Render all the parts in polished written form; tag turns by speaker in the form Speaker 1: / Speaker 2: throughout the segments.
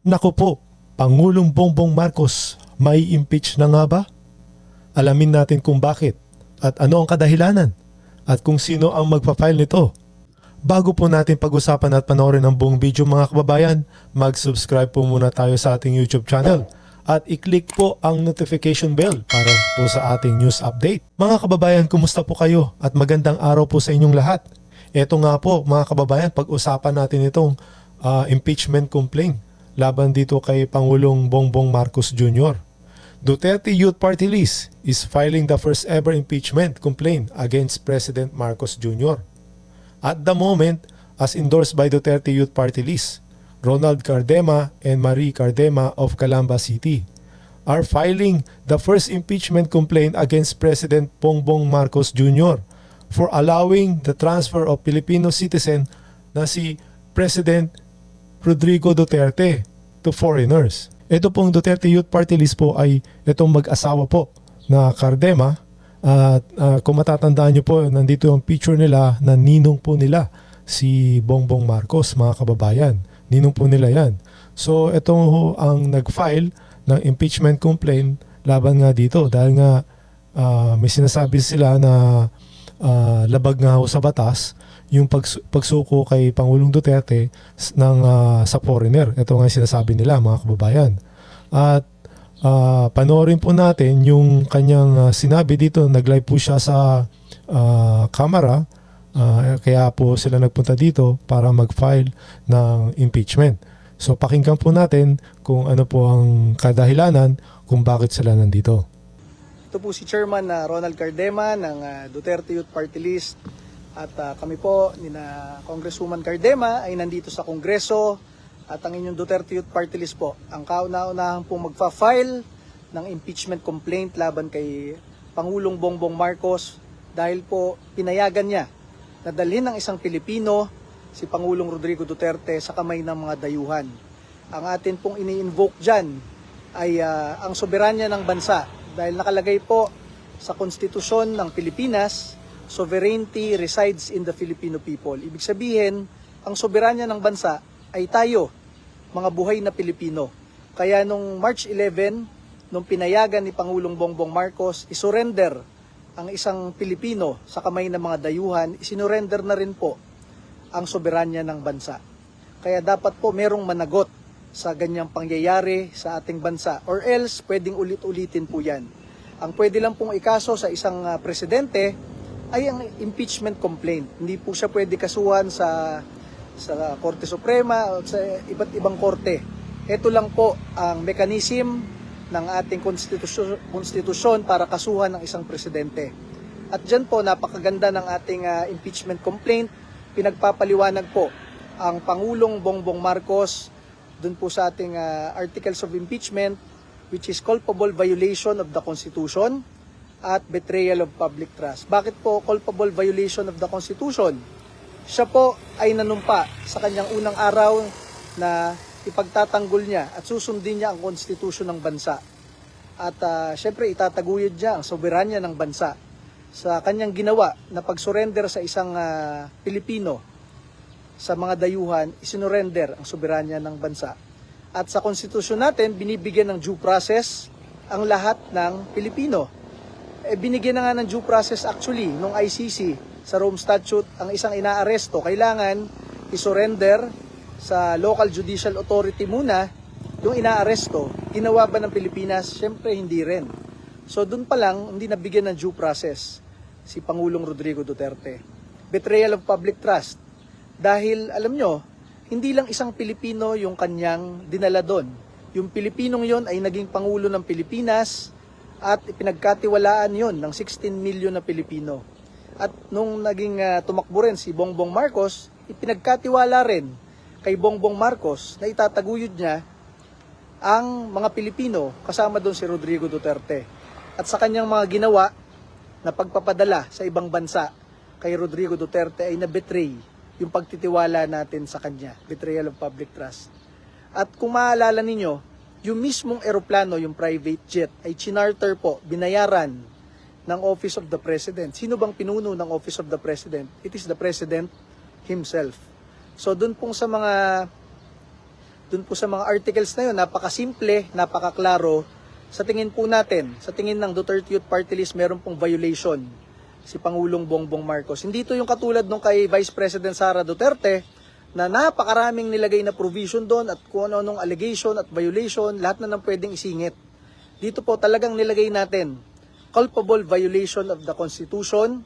Speaker 1: Naku po, Pangulong Bongbong Marcos, may impeach na nga ba? Alamin natin kung bakit at ano ang kadahilanan at kung sino ang magpa-file nito. Bago po natin pag-usapan at panoorin ang buong video mga kababayan, mag-subscribe po muna tayo sa ating YouTube channel at i-click po ang notification bell para po sa ating news update. Mga kababayan, kumusta po kayo at magandang araw po sa inyong lahat. Ito nga po mga kababayan, pag-usapan natin itong impeachment complaint laban dito kay Pangulong Bongbong Marcos Jr. Duterte Youth Party List is filing the first ever impeachment complaint against President Marcos Jr. At the moment, as endorsed by Duterte Youth Party List, Ronald Cardema and Marie Cardema of Calamba City are filing the first impeachment complaint against President Bongbong Marcos Jr. for allowing the transfer of Filipino citizen na si President Rodrigo Duterte to foreigners. Ito pong Duterte Youth Party List po ay itong mag-asawa po na Cardema. At kung matatandaan nyo po, nandito yung picture nila na ninong po nila si Bongbong Marcos, mga kababayan. Ninong po nila yan. So ito ang nag-file ng impeachment complaint laban nga dito dahil nga may sinasabi sila na labag nga ho sa batas yung pagsuko kay Pangulong Duterte sa foreigner. Ito nga sinasabi nila mga kababayan. At panoorin po natin yung kanyang sinabi dito. Nag-live po siya sa camera. Kaya po sila nagpunta dito para mag-file ng impeachment. So pakinggan po natin kung ano po ang kadahilanan kung bakit sila nandito.
Speaker 2: Ito po si Chairman Ronald Cardema ng Duterte Youth Party List. At kami po, nina Congresswoman Cardema ay nandito sa Kongreso. At ang inyong Duterte Youth Party List po, ang kauna-unahan pong magfa-file ng impeachment complaint laban kay Pangulong Bongbong Marcos dahil po pinayagan niya na dalhin ng isang Pilipino, si Pangulong Rodrigo Duterte, sa kamay ng mga dayuhan. Ang atin pong ini-invoke dyan ay ang soberanya ng bansa dahil nakalagay po sa konstitusyon ng Pilipinas, sovereignty resides in the Filipino people. Ibig sabihin, ang soberanya ng bansa ay tayo, mga buhay na Pilipino. Kaya nung March 11, nung pinayagan ni Pangulong Bongbong Marcos, isurrender ang isang Pilipino sa kamay ng mga dayuhan, isinurrender na rin po ang soberanya ng bansa. Kaya dapat po merong managot sa ganyang pangyayari sa ating bansa. Or else, pwedeng ulit-ulitin po yan. Ang pwede lang pong ikaso sa isang presidente ay ang impeachment complaint. Hindi po siya pwede kasuhan sa Korte Suprema o sa iba't ibang korte. Ito lang po ang mechanism ng ating konstitusyon para kasuhan ng isang presidente. At dyan po, napakaganda ng ating impeachment complaint. Pinagpapaliwanag po ang Pangulong Bongbong Marcos dun po sa ating articles of impeachment, which is culpable violation of the Constitution at betrayal of public trust. Bakit po culpable violation of the Constitution? Siya po ay nanumpa sa kanyang unang araw na ipagtatanggol niya at susundin niya ang konstitusyon ng bansa. At syempre itataguyod niya ang soberanya ng bansa sa kanyang ginawa na pag-surrender sa isang Pilipino sa mga dayuhan, isinurrender ang soberanya ng bansa. At sa konstitusyon natin, binibigyan ng due process ang lahat ng Pilipino. Binigyan na nga ng due process actually nung ICC sa Rome Statute. Ang isang inaaresto, kailangan isurrender sa local judicial authority muna yung inaaresto. Ginawa ba ng Pilipinas? Siyempre hindi rin. So dun pa lang, hindi nabigyan ng due process si Pangulong Rodrigo Duterte. Betrayal of public trust. Dahil alam nyo, hindi lang isang Pilipino yung kanyang dinala doon. Yung Pilipinong yon ay naging Pangulo ng Pilipinas at ipinagkatiwalaan yon ng 16 million na Pilipino. At nung naging tumakbo rin si Bongbong Marcos, ipinagkatiwala rin kay Bongbong Marcos na itataguyod niya ang mga Pilipino, kasama doon si Rodrigo Duterte. At sa kanyang mga ginawa na pagpapadala sa ibang bansa kay Rodrigo Duterte ay na-betray yung pagtitiwala natin sa kanya, betrayal of public trust. At kung maalala ninyo, yung mismong eroplano, yung private jet, ay chinarter po, binayaran ng Office of the President. Sino bang pinuno ng Office of the President? It is the President himself. So dun pong sa mga Dun po sa mga articles na yun, napakasimple, napakaklaro. Sa tingin po natin, sa tingin ng Duterte Youth Party List, meron pong violation si Pangulong Bongbong Marcos. Hindi to yung katulad nung kay Vice President Sara Duterte na napakaraming nilagay na provision doon at kung ano-anong allegation at violation, lahat na nang pwedeng isingit. Dito po talagang nilagay natin culpable violation of the Constitution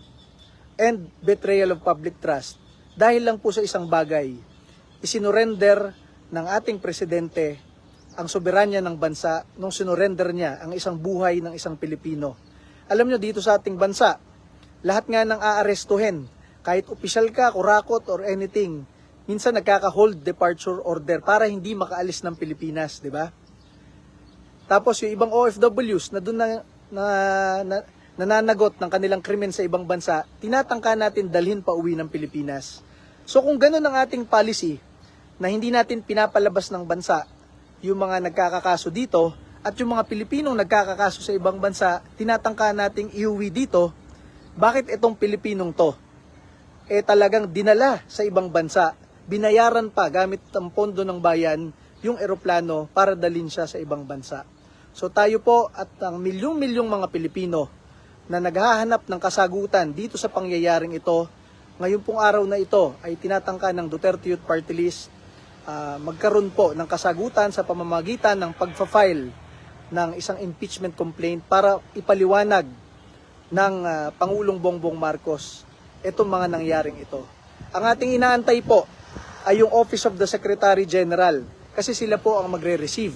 Speaker 2: and betrayal of public trust. Dahil lang po sa isang bagay, isinurrender ng ating presidente ang soberanya ng bansa nung sinurrender niya ang isang buhay ng isang Pilipino. Alam nyo, dito sa ating bansa, lahat nga ng aarestuhin, kahit opisyal ka, kurakot, or anything, minsan nagkaka-hold departure order para hindi makaalis ng Pilipinas, di ba? Tapos yung ibang OFWs na doon nananagot ng kanilang krimen sa ibang bansa, tinatangka natin dalhin pa uwi ng Pilipinas. So kung ganun ang ating policy, na hindi natin pinapalabas ng bansa yung mga nagkakakaso dito at yung mga Pilipinong nagkakakaso sa ibang bansa, tinatangka nating iuwi dito, bakit itong Pilipinong to? Talagang dinala sa ibang bansa, binayaran pa gamit ang pondo ng bayan yung eroplano para dalhin siya sa ibang bansa. So tayo po at ang milyong-milyong mga Pilipino na naghahanap ng kasagutan dito sa pangyayaring ito, ngayon pong araw na ito ay tinatangka ng Duterte Youth Party List magkaroon po ng kasagutan sa pamamagitan ng pagfa-file ng isang impeachment complaint para ipaliwanag ng Pangulong Bongbong Marcos itong mga nangyaring ito. Ang ating inaantay po ay yung Office of the Secretary General kasi sila po ang magre-receive.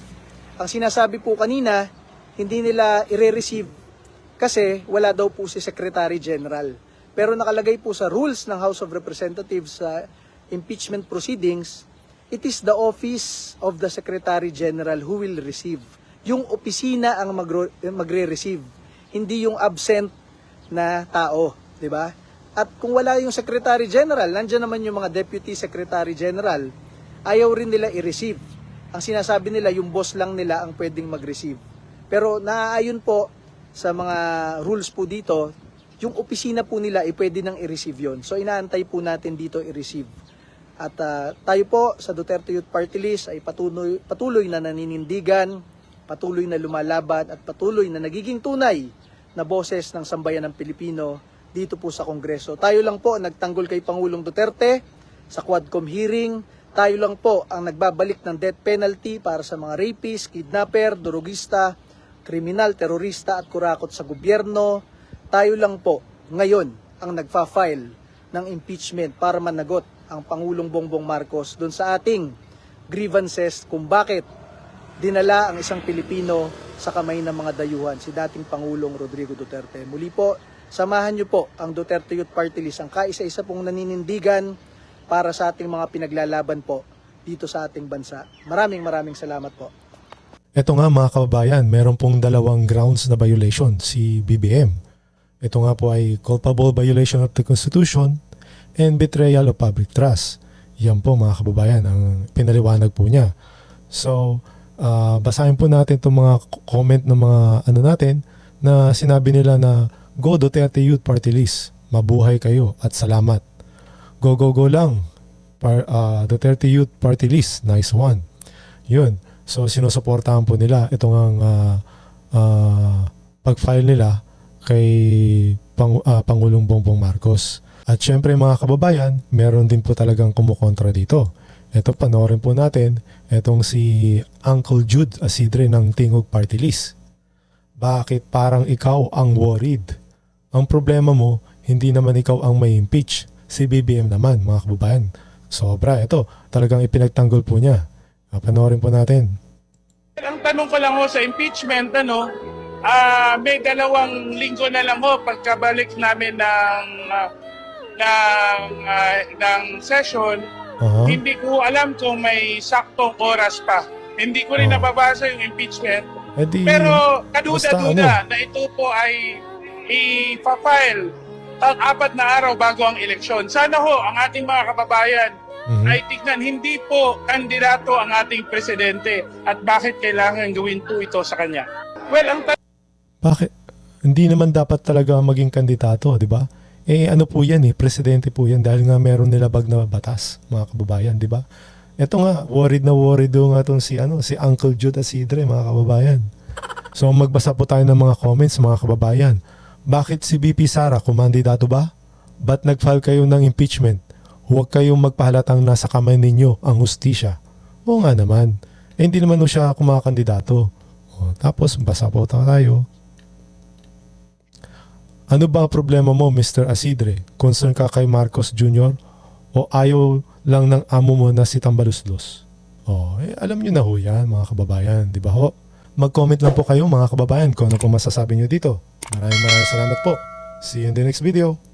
Speaker 2: Ang sinasabi po kanina, hindi nila i-receive kasi wala daw po si Secretary General. Pero nakalagay po sa rules ng House of Representatives sa impeachment proceedings, it is the Office of the Secretary General who will receive. Yung opisina ang magre-receive, hindi yung absent na tao, di ba? At kung wala yung Secretary General, nandiyan naman yung mga Deputy Secretary General, ayaw rin nila i-receive. Ang sinasabi nila, yung boss lang nila ang pwedeng mag-receive. Pero naaayon po sa mga rules po dito, yung opisina po nila ay pwede nang i-receive yon. So inaantay po natin dito i-receive. At tayo po sa Duterte Youth Party List ay patuloy na naninindigan, patuloy na lumalaban at patuloy na nagiging tunay na boses ng sambayan ng Pilipino dito po sa Kongreso. Tayo lang po ang nagtanggol kay Pangulong Duterte sa Quadcom hearing. Tayo lang po ang nagbabalik ng death penalty para sa mga rapist, kidnapper, durugista, kriminal, terorista at kurakot sa gobyerno. Tayo lang po ngayon ang nagfa-file ng impeachment para managot ang Pangulong Bongbong Marcos doon sa ating grievances kung bakit dinala ang isang Pilipino sa kamay ng mga dayuhan, si dating Pangulong Rodrigo Duterte. Muli po, samahan niyo po ang Duterte Youth Party List, ang kaisa-isa pong naninindigan para sa ating mga pinaglalaban po dito sa ating bansa. Maraming salamat po.
Speaker 1: Ito nga mga kababayan, meron pong dalawang grounds na violation si BBM. Ito nga po ay culpable violation of the Constitution and betrayal of public trust. Yan po mga kababayan ang pinaliwanag po niya. So, basahin po natin itong mga comment ng mga natin na sinabi nila na Go Duterte Youth Party List, mabuhay kayo at salamat. Go lang, Duterte Youth Party List, nice one. Yun, so sinusuportahan po nila itong ang pag-file nila kay Pangulong Bongbong Marcos. At syempre mga kababayan, meron din po talagang kumukontra dito. Ito, panoorin po natin, itong si Uncle Jude Asidre ng Tingog Party List. Bakit parang ikaw ang worried? Ang problema mo, hindi naman ikaw ang may impeach. Si BBM naman, mga kababayan. Sobra, ito, talagang ipinagtanggol po niya. Panoorin po natin.
Speaker 3: Ang tanong ko lang ho sa impeachment, may 2 linggo na lang ho pagkabalik namin ng session. Hindi ko alam kung may saktong oras pa. Hindi ko rin nababasa yung impeachment. Pero kaduda-duda na ito po ay i-file ang 4 na araw bago ang eleksyon. Sana ho ang ating mga kababayan ay tignan hindi po kandidato ang ating presidente at bakit kailangan gawin po ito sa kanya. Well,
Speaker 1: Bakit? Hindi naman dapat talaga maging kandidato, di ba? Ano po yan presidente po yan dahil nga meron nilabag na batas, mga kababayan, di ba? Ito nga, worried do nga itong si Uncle Jude Asidre, mga kababayan. So magbasa po tayo ng mga comments, mga kababayan. Bakit si BP Sara, kumandidato ba? Ba't nag-file kayo ng impeachment? Huwag kayong magpahalatang nasa kamay ninyo ang hustisya. Oo nga naman. Hindi naman siya kumakandidato. Tapos basa po tayo. Ano ba ang problema mo, Mr. Asidre? Concern ka kay Marcos Jr.? O ayaw lang ng amo mo na si Tambaluslos? Alam nyo na ho yan, mga kababayan. Di ba ho? Mag-comment lang po kayo, mga kababayan, kung ano po masasabi nyo dito. Maraming salamat po. See you in the next video.